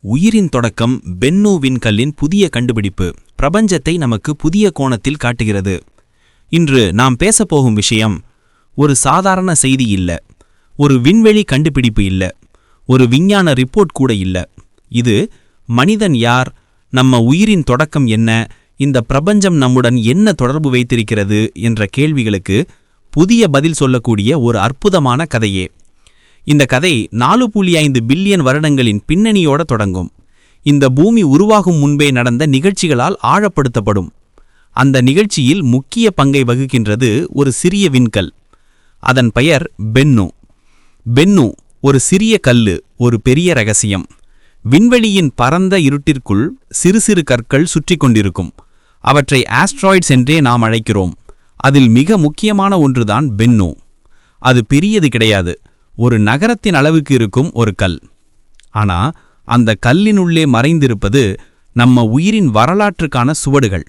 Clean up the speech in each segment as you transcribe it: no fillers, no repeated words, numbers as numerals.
உயிரின் தொடக்கம் பென்னோ விண்கல்லின் புதிய கண்டுபிடிப்பு பிரபஞ்சத்தை நமக்கு புதிய கோணத்தில் காட்டுகிறது. இன்று நாம் பேசப்போகும் விஷயம் ஒரு சாதாரண செய்தி இல்ல, ஒரு விண்வெளி கண்டுபிடிப்பு இல்ல, ஒரு விஞ்ஞான ரிப்போர்ட் கூட இல்ல. இது மனிதன் யார், நம்ம உயிரின் தொடக்கம் என்ன, இந்த பிரபஞ்சம் நம்முடன் என்ன தொடர்பு வைத்திருக்கிறது என்ற கேள்விகளுக்கு புதிய பதில் சொல்லக்கூடிய ஒரு அற்புதமான கதையே. இந்த கதை 4.5 பில்லியன் வருடங்களின் பின்னணியோட தொடங்கும். இந்த பூமி உருவாகும் முன்பே நடந்த நிகழ்ச்சிகளால் ஆழப்படுத்தப்படும். அந்த நிகழ்ச்சியில் முக்கிய பங்கை வகிக்கின்றது ஒரு சிறிய விண்கல். அதன் பெயர் பென்னோ. பென்னோ ஒரு சிறிய கல்லு, ஒரு பெரிய ரகசியம். விண்வெளியின் பரந்த இருட்டிற்குள் சிறு சிறு கற்கள் சுற்றி கொண்டிருக்கும். அவற்றை ஆஸ்ட்ராய்ட்ஸ் என்றே நாம் அழைக்கிறோம். அதில் மிக முக்கியமான ஒன்றுதான் பென்னோ. அது பெரியது கிடையாது, ஒரு நகரத்தின் அளவுக்கு இருக்கும் ஒரு கல். ஆனா அந்த கல்லினுள்ளே மறைந்திருப்பது நம்ம உயிரின் வரலாற்றுக்கான சுவடுகள்.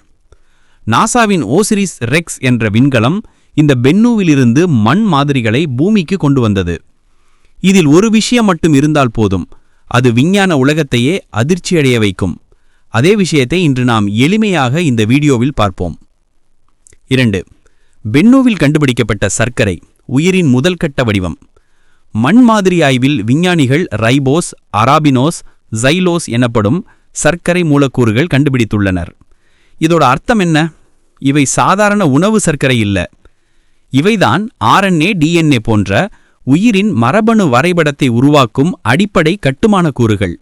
நாசாவின் ஓசிரிஸ் ரெக்ஸ் என்ற விண்கலம் இந்த பென்னோவிலிருந்து மண் மாதிரிகளை பூமிக்கு கொண்டு வந்தது. இதில் ஒரு விஷயம் மட்டும் இருந்தால் போதும், அது விஞ்ஞான உலகத்தையே அதிர்ச்சியடைய வைக்கும். அதே விஷயத்தை இன்று நாம் எளிமையாக இந்த வீடியோவில் பார்ப்போம். 2. பென்னோவில் கண்டுபிடிக்கப்பட்ட சர்க்கரை, உயிரின் முதல்கட்ட வடிவம். மண் மாதிரி ஆய்வில் விஞ்ஞானிகள் ரைபோஸ், அராபினோஸ், ஜைலோஸ் எனப்படும் சர்க்கரை மூலக்கூறுகள் கண்டுபிடித்துள்ளனர். இதோட அர்த்தம் என்ன? இவை சாதாரண உணவு சர்க்கரை இல்ல. இவைதான் RNA, DNA போன்ற உயிரின் மரபணு வரைபடத்தை உருவாக்கும் அடிப்படை கட்டுமான கூறுகள்.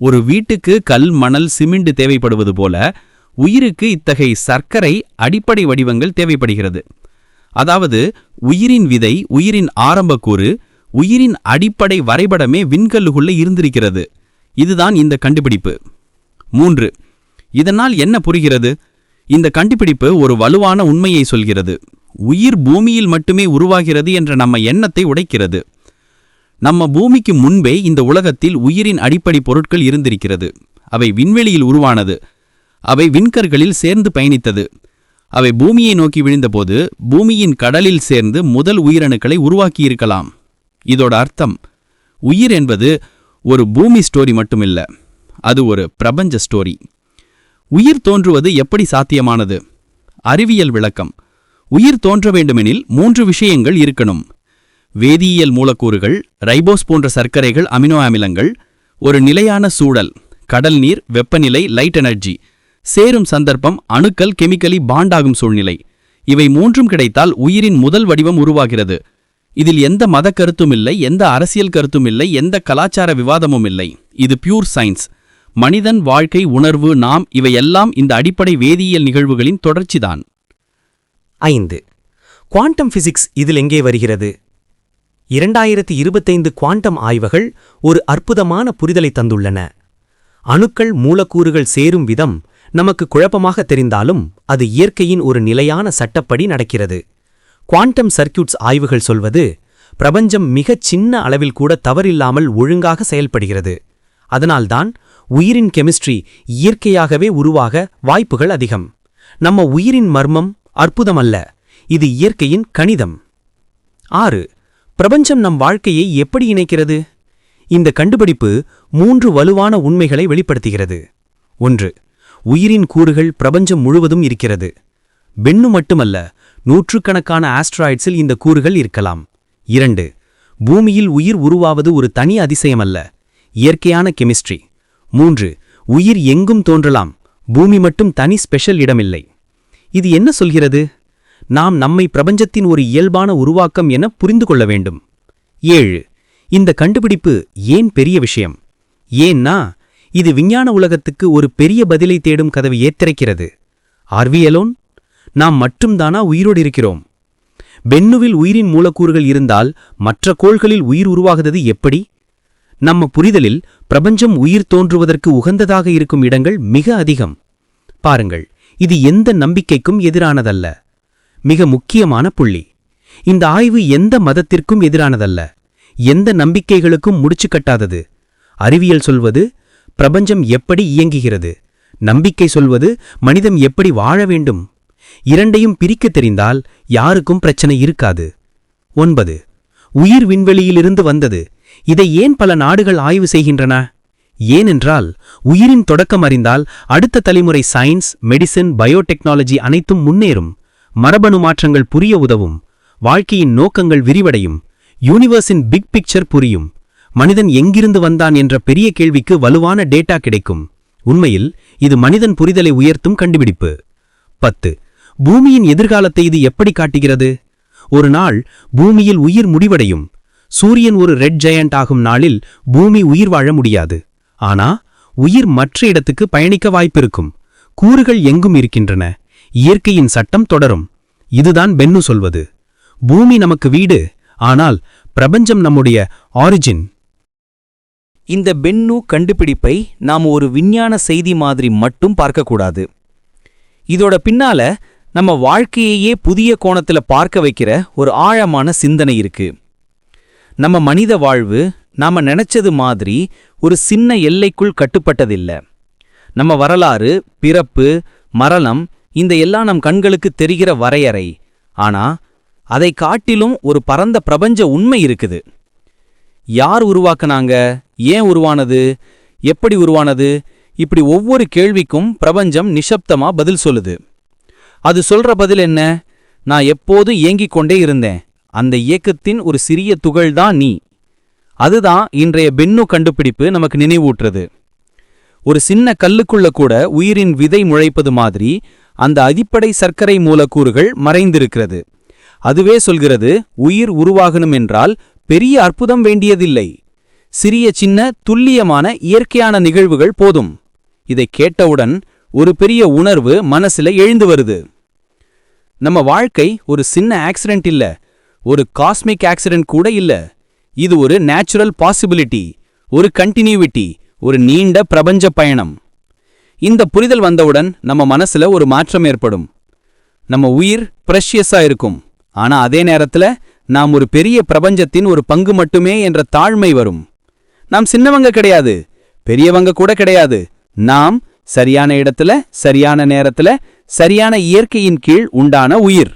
ஒரு வீட்டுக்கு கல், மணல், சிமெண்ட் தேவைப்படுவது போல உயிருக்கு இத்தகைய சர்க்கரை அடிப்படை வடிவங்கள் தேவைப்படுகிறது. அதாவது உயிரின் விதை, உயிரின் ஆரம்பக்கூறு, உயிரின் அடிப்படை வரைபடமே விண்கல்லுக்குள்ள இருந்திருக்கிறது. இதுதான் இந்த கண்டுபிடிப்பு. 3. இதனால் என்ன புரிகிறது? இந்த கண்டுபிடிப்பு ஒரு வலுவான உண்மையை சொல்கிறது. உயிர் பூமியில் மட்டுமே உருவாகிறது என்ற நம்ம எண்ணத்தை உடைக்கிறது. நம்ம பூமிக்கு முன்பே இந்த உலகத்தில் உயிரின் அடிப்படை பொருட்கள் இருந்திருக்கிறது. அவை விண்வெளியில் உருவானது. அவை விண்கற்களில் சேர்ந்து பயணித்தது. அவை பூமியை நோக்கி விழுந்தபோது பூமியின் கடலில் சேர்ந்து முதல் உயிரணுக்களை உருவாக்கியிருக்கலாம். இதோட அர்த்தம், உயிர் என்பது ஒரு பூமி ஸ்டோரி மட்டுமில்ல, அது ஒரு பிரபஞ்ச ஸ்டோரி. உயிர் தோன்றுவது எப்படி சாத்தியமானது? அறிவியல் விளக்கம். உயிர் தோன்ற வேண்டுமெனில் 3 விஷயங்கள் இருக்கணும். வேதியியல் மூலக்கூறுகள், ரைபோஸ் போன்ற சர்க்கரைகள், அமினோ அமிலங்கள், ஒரு நிலையான சூழல், கடல் நீர், வெப்பநிலை, லைட் எனர்ஜி, சேரும் சந்தர்ப்பம், அணுக்கள் கெமிக்கலி பாண்டாகும் சூழ்நிலை. இவை 3ம் கிடைத்தால் உயிரின் முதல் வடிவம் உருவாகிறது. இதில் எந்த மத கருத்தும் இல்லை, எந்த அரசியல் கருத்தும் இல்லை, எந்த கலாச்சார விவாதமும் இல்லை. இது பியூர் சயின்ஸ். மனிதன், வாழ்க்கை, உணர்வு, நாம் இவையெல்லாம் இந்த அடிப்படை வேதியியல் நிகழ்வுகளின் தொடர்ச்சிதான். 5. குவாண்டம் பிசிக்ஸ் இதில் எங்கே வருகிறது? 2025 குவாண்டம் ஆய்வுகள் ஒரு அற்புதமான புரிதலை தந்துள்ளன. அணுக்கள், மூலக்கூறுகள் சேரும் விதம் நமக்கு குழப்பமாக தெரிந்தாலும் அது இயற்கையின் ஒரு நிலையான சட்டப்படி நடக்கிறது. குவாண்டம் சர்க்யூட்ஸ் ஆய்வுகள் சொல்வது, பிரபஞ்சம் மிகச் சின்ன அளவில் கூட தவறில்லாமல் ஒழுங்காக செயல்படுகிறது. அதனால்தான் உயிரின் கெமிஸ்ட்ரி இயற்கையாகவே உருவாக வாய்ப்புகள் அதிகம். நம்ம உயிரின் மர்மம் அற்புதமல்ல, இது இயற்கையின் கணிதம். 6. பிரபஞ்சம் நம் வாழ்க்கையை எப்படி இணைக்கிறது? இந்த கண்டுபிடிப்பு 3 வலுவான உண்மைகளை வெளிப்படுத்துகிறது. 1. உயிரின் கூறுகள் பிரபஞ்சம் முழுவதும் இருக்கிறது. பென்னோ மட்டுமல்ல, நூற்றுக்கணக்கான ஆஸ்ட்ராய்ட்ஸில் இந்த கூறுகள் இருக்கலாம். 2. பூமியில் உயிர் உருவாவது ஒரு தனி அதிசயமல்ல, இயற்கையான கெமிஸ்ட்ரி. 3. உயிர் எங்கும் தோன்றலாம், பூமி மட்டும் தனி ஸ்பெஷல் இடமில்லை. இது என்ன சொல்கிறது? நாம் நம்மை பிரபஞ்சத்தின் ஒரு இயல்பான உருவாக்கம் என புரிந்து கொள்ள வேண்டும். 7. இந்த கண்டுபிடிப்பு ஏன் பெரிய விஷயம்? ஏன்னா இது விஞ்ஞான உலகத்துக்கு ஒரு பெரிய பதிலை தேடும் கதவை ஏத்திரைக்கிறது. R we alone? நாம் மட்டும்தானா உயிரோடு இருக்கிறோம்? பென்னோவில் உயிரின் மூலக்கூறுகள் இருந்தால் மற்ற கோள்களில் உயிர் உருவாகுவது எப்படி? நம்ம புரிதலில் பிரபஞ்சம் உயிர் தோன்றுவதற்கு உகந்ததாக இருக்கும் இடங்கள் மிக அதிகம். பாருங்கள், இது எந்த நம்பிக்கைக்கும் எதிரானதல்ல. மிக முக்கியமான புள்ளி. இந்த ஆய்வு எந்த மதத்திற்கும் எதிரானதல்ல, எந்த நம்பிக்கைகளுக்கும் முடிச்சு கட்டாதது. அறிவியல் சொல்வது பிரபஞ்சம் எப்படி இயங்குகிறது, நம்பிக்கை சொல்வது மனிதன் எப்படி வாழ வேண்டும். இரண்டையும் பிரிக்க தெரிந்தால் யாருக்கும் பிரச்சனை இருக்காது. 9. உயிர் விண்வெளியிலிருந்து வந்தது. இதை ஏன் பல நாடுகள் ஆய்வு செய்கின்றன? ஏனென்றால் உயிரின் தொடக்கம் அறிந்தால் அடுத்த தலைமுறை சயின்ஸ், மெடிசின், பயோடெக்னாலஜி அனைத்தும் முன்னேறும். மரபணு மாற்றங்கள் புரிய உதவும். வாழ்க்கையின் நோக்கங்கள் விரிவடையும். யூனிவர்ஸின் பிக் பிக்சர் புரியும். மனிதன் எங்கிருந்து வந்தான் என்ற பெரிய கேள்விக்கு வலுவான டேட்டா கிடைக்கும். உண்மையில் இது மனிதன் புரிதலை உயர்த்தும் கண்டுபிடிப்பு. 10. பூமியின் எதிர்காலத்தை இது எப்படி காட்டுகிறது? ஒரு நாள் பூமியில் உயிர் முடிவடையும். சூரியன் ஒரு ரெட் ஜெயண்ட் ஆகும் நாளில் பூமி உயிர் வாழ முடியாது. ஆனா உயிர் மற்ற இடத்துக்கு பயணிக்க வாய்ப்பிருக்கும். கூறுகள் எங்கும் இருக்கின்றன. இயற்கையின் சட்டம் தொடரும். இதுதான் பென்னு சொல்வது. பூமி நமக்கு வீடு, ஆனால் பிரபஞ்சம் நம்முடைய ஆரிஜின். இந்த பென்னு கண்டுபிடிப்பை நாம் ஒரு விஞ்ஞான செய்தி மாதிரி மட்டும் பார்க்கக்கூடாது. இதோட பின்னால நம்ம வாழ்க்கையையே புதிய கோணத்துல பார்க்க வைக்கிற ஒரு ஆழமான சிந்தனை இருக்கு. நம்ம மனித வாழ்வு நாம நினைச்சது மாதிரி ஒரு சின்ன எல்லைக்குள் கட்டுப்பட்டதில்ல. நம்ம வரலாறு, பிறப்பு, மரணம் இந்த எல்லாம் நம் கண்களுக்கு தெரிகிற வரையறை. ஆனா அதை காட்டிலும் ஒரு பரந்த பிரபஞ்ச உண்மை இருக்குது. யார் உருவாக்குனாங்க, ஏன் உருவானது, எப்படி உருவானது, இப்படி ஒவ்வொரு கேள்விக்கும் பிரபஞ்சம் நிசப்தமா பதில் சொல்லுது. அது சொல்ற பதில் என்ன? நான் எப்போதும் ஏங்கிக் கொண்டே இருந்தேன். அந்த இயக்கத்தின் ஒரு சிறிய துகள்தான் நீ. அதுதான் இன்றைய பென்னு கண்டுபிடிப்பு நமக்கு நினைவூட்டுறது. ஒரு சின்ன கல்லுக்குள்ள கூட உயிரின் விதை முளைப்பது மாதிரி அந்த அடிப்படை சர்க்கரை மூலக்கூறுகள் மறைந்திருக்கிறது. அதுவே சொல்கிறது, உயிர் உருவாகணும் என்றால் பெரிய அற்புதம் வேண்டியதில்லை. சிறிய சின்ன துல்லியமான இயற்கையான நிகழ்வுகள் போதும். இதை கேட்டவுடன் ஒரு பெரிய உணர்வு மனசுல எழுந்து வருது. நம்ம வாழ்க்கை ஒரு சின்ன ஆக்சிடென்ட் இல்ல, ஒரு காஸ்மிக் ஆக்சிடென்ட் கூட இல்ல. இது ஒரு நேச்சுரல் பாசிபிலிட்டி, ஒரு கண்டினியூவிட்டி, ஒரு நீண்ட பிரபஞ்ச பயணம். இந்த புரிதல் வந்தவுடன் நம்ம மனசுல ஒரு மாற்றம் ஏற்படும். நம்ம உயிர் பிரஷியஸா இருக்கும், ஆனா அதே நேரத்துல நாம் ஒரு பெரிய பிரபஞ்சத்தின் ஒரு பங்கு மட்டுமே என்ற தாழ்மை வரும். நாம் சின்னவங்க கிடையாது, பெரியவங்க கூட கிடையாது. நாம் சரியான இடத்துல, சரியான நேரத்துல, சரியான இயற்கையின் கீழ் உண்டான உயிர்.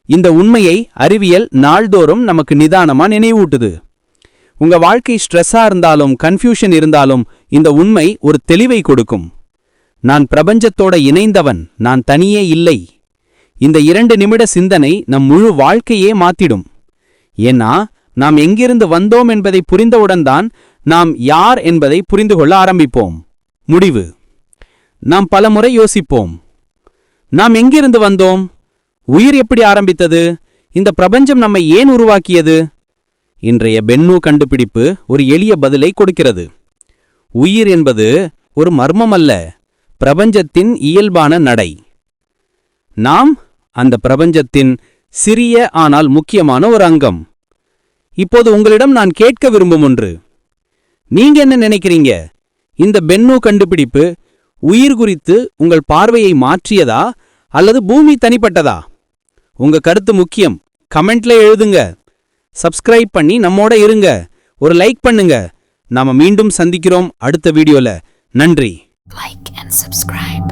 இந்த உண்மையை அறிவியல் நாள்தோறும் நமக்கு நிதானமா நினைவூட்டுது. உங்க வாழ்க்கை ஸ்ட்ரெஸ்ஸா இருந்தாலும், கன்ஃபியூஷன் இருந்தாலும் இந்த உண்மை ஒரு தெளிவை கொடுக்கும். நான் பிரபஞ்சத்தோட இணைந்தவன், நான் தனியே இல்லை. இந்த 2 நிமிட சிந்தனை நம் முழு வாழ்க்கையே மாத்திடும். ஏன்னா நாம் எங்கிருந்து வந்தோம் என்பதை புரிந்தவுடன் தான் நாம் யார் என்பதை புரிந்து கொள்ள ஆரம்பிப்போம். முடிவு: நாம் பலமுறை யோசிப்போம், நாம் எங்கிருந்து வந்தோம்? உயிர் எப்படி ஆரம்பித்தது? இந்த பிரபஞ்சம் நம்மை ஏன் உருவாக்கியது? இன்றைய பென்னு கண்டுபிடிப்பு ஒரு எளிய பதிலை கொடுக்கிறது. உயிர் என்பது ஒரு மர்மம் அல்ல, பிரபஞ்சத்தின் இயல்பான நடை. நாம் அந்த பிரபஞ்சத்தின் சிறிய ஆனால் முக்கியமான ஒரு அங்கம். இப்போது உங்களிடம் நான் கேட்க விரும்பும் ஒன்று. நீங்க என்ன நினைக்கிறீங்க? இந்த பென்னு கண்டுபிடிப்பு உயிர் குறித்து உங்கள் பார்வையை மாற்றியதா அல்லது பூமி தனிப்பட்டதா? உங்க கருத்து முக்கியம். கமெண்ட்ல எழுதுங்க. சப்ஸ்கிரைப் பண்ணி நம்மோட இருங்க. ஒரு லைக் பண்ணுங்க. நாம மீண்டும் சந்திக்கிறோம் அடுத்த வீடியோல. நன்றி. Like and subscribe.